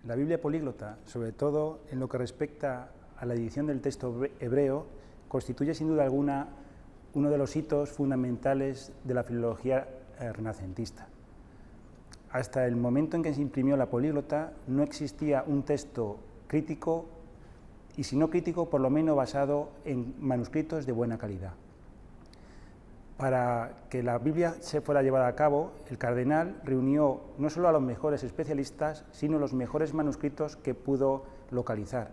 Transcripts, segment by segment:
La Biblia políglota, sobre todo en lo que respecta a la edición del texto hebreo, constituye sin duda alguna uno de los hitos fundamentales de la filología renacentista. Hasta el momento en que se imprimió la políglota no existía un texto crítico, y si no crítico, por lo menos basado en manuscritos de buena calidad. Para que la Biblia se fuera llevada a cabo, el cardenal reunió no solo a los mejores especialistas, sino los mejores manuscritos que pudo localizar.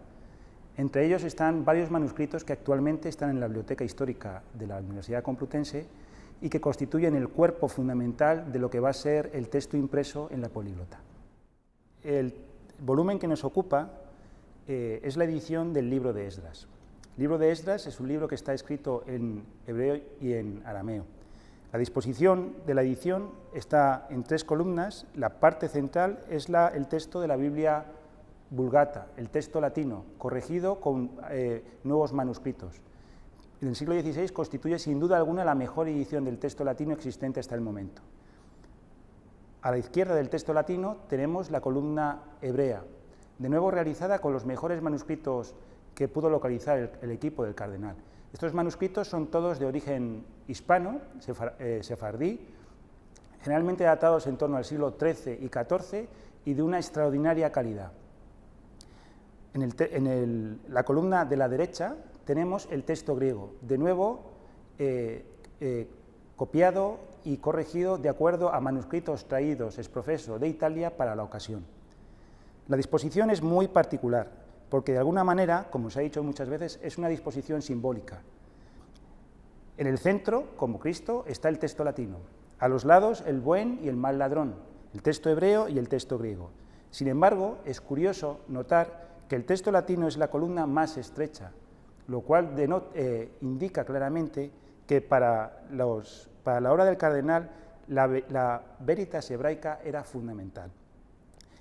Entre ellos están varios manuscritos que actualmente están en la Biblioteca Histórica de la Universidad Complutense y que constituyen el cuerpo fundamental de lo que va a ser el texto impreso en la políglota. El volumen que nos ocupa es la edición del libro de Esdras. El libro de Esdras es un libro que está escrito en hebreo y en arameo. La disposición de la edición está en 3 columnas. La parte central es el texto de la Biblia Vulgata, el texto latino, corregido con nuevos manuscritos. En el siglo XVI constituye sin duda alguna la mejor edición del texto latino existente hasta el momento. A la izquierda del texto latino tenemos la columna hebrea, de nuevo realizada con los mejores manuscritos que pudo localizar el equipo del cardenal. Estos manuscritos son todos de origen hispano, sefardí, generalmente datados en torno al siglo XIII y XIV y de una extraordinaria calidad. En la columna de la derecha tenemos el texto griego, de nuevo copiado y corregido de acuerdo a manuscritos traídos ex professo de Italia para la ocasión. La disposición es muy particular, porque de alguna manera, como se ha dicho muchas veces, es una disposición simbólica. En el centro, como Cristo, está el texto latino. A los lados, el buen y el mal ladrón, el texto hebreo y el texto griego. Sin embargo, es curioso notar que el texto latino es la columna más estrecha, lo cual indica claramente que para la obra del cardenal la veritas hebraica era fundamental.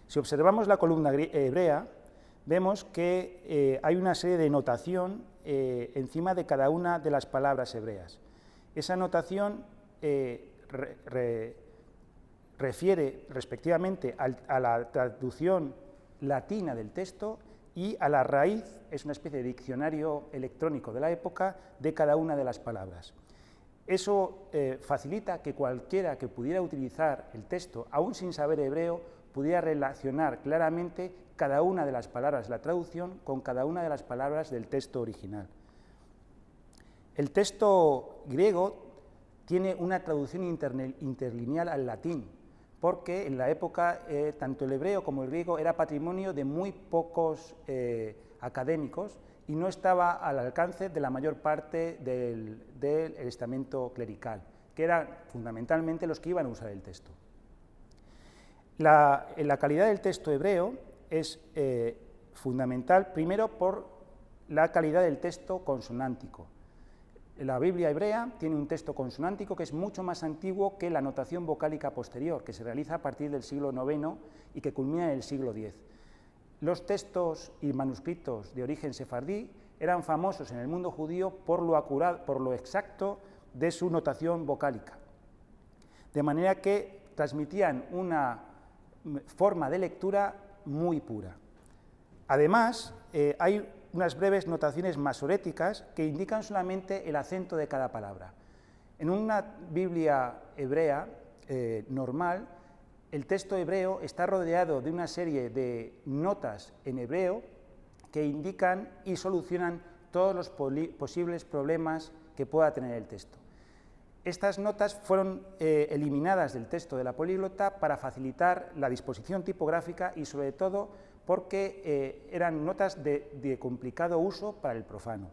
Si observamos la columna hebrea, vemos que hay una serie de notación encima de cada una de las palabras hebreas. Esa notación refiere respectivamente a la traducción latina del texto y a la raíz, es una especie de diccionario electrónico de la época, de cada una de las palabras. Eso facilita que cualquiera que pudiera utilizar el texto, aún sin saber hebreo, pudiera relacionar claramente cada una de las palabras de la traducción con cada una de las palabras del texto original. El texto griego tiene una traducción interlineal al latín, porque en la época tanto el hebreo como el griego era patrimonio de muy pocos académicos y no estaba al alcance de la mayor parte del estamento clerical, que eran fundamentalmente los que iban a usar el texto. La calidad del texto hebreo es fundamental, primero por la calidad del texto consonántico. La Biblia hebrea tiene un texto consonántico que es mucho más antiguo que la notación vocálica posterior, que se realiza a partir del siglo IX y que culmina en el siglo X. Los textos y manuscritos de origen sefardí eran famosos en el mundo judío por lo exacto de su notación vocálica, de manera que transmitían una forma de lectura muy pura. Además, hay unas breves notaciones masoréticas que indican solamente el acento de cada palabra. En una Biblia hebrea normal, el texto hebreo está rodeado de una serie de notas en hebreo que indican y solucionan todos los posibles problemas que pueda tener el texto. Estas notas fueron eliminadas del texto de la políglota para facilitar la disposición tipográfica y sobre todo porque eran notas de complicado uso para el profano.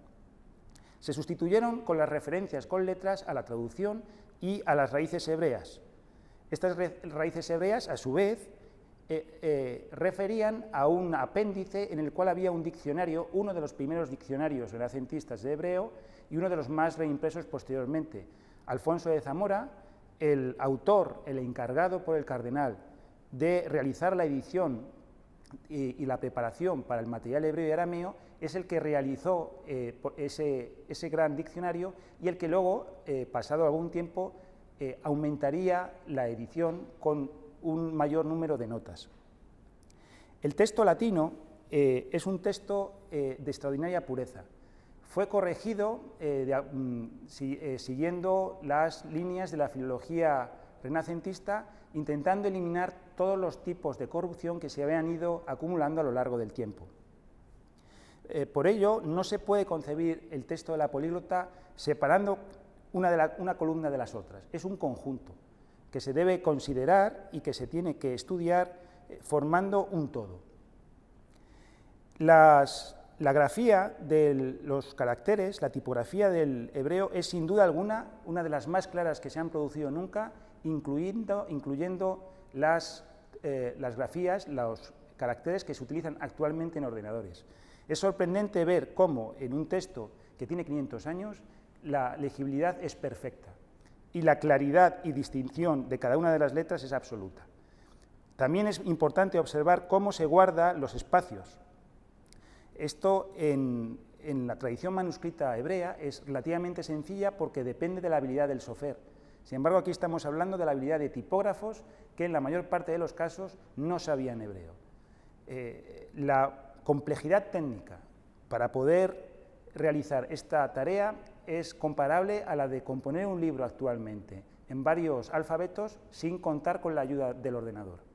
Se sustituyeron con las referencias con letras a la traducción y a las raíces hebreas. Estas raíces hebreas, a su vez, referían a un apéndice en el cual había un diccionario, uno de los primeros diccionarios renacentistas de hebreo y uno de los más reimpresos posteriormente. Alfonso de Zamora, el autor, el encargado por el cardenal de realizar la edición y la preparación para el material hebreo y arameo, es el que realizó ese gran diccionario y el que luego, pasado algún tiempo, aumentaría la edición con un mayor número de notas. El texto latino es un texto de extraordinaria pureza. Fue corregido siguiendo las líneas de la filología renacentista, intentando eliminar todos los tipos de corrupción que se habían ido acumulando a lo largo del tiempo. Por ello, no se puede concebir el texto de la políglota separando una columna de las otras. Es un conjunto que se debe considerar y que se tiene que estudiar formando un todo. La grafía de los caracteres, la tipografía del hebreo, es sin duda alguna una de las más claras que se han producido nunca, incluyendo las grafías, los caracteres que se utilizan actualmente en ordenadores. Es sorprendente ver cómo en un texto que tiene 500 años la legibilidad es perfecta y la claridad y distinción de cada una de las letras es absoluta. También es importante observar cómo se guardan los espacios. Esto en la tradición manuscrita hebrea es relativamente sencilla porque depende de la habilidad del sofer. Sin embargo, aquí estamos hablando de la habilidad de tipógrafos que en la mayor parte de los casos no sabían hebreo. La complejidad técnica para poder realizar esta tarea es comparable a la de componer un libro actualmente en varios alfabetos sin contar con la ayuda del ordenador.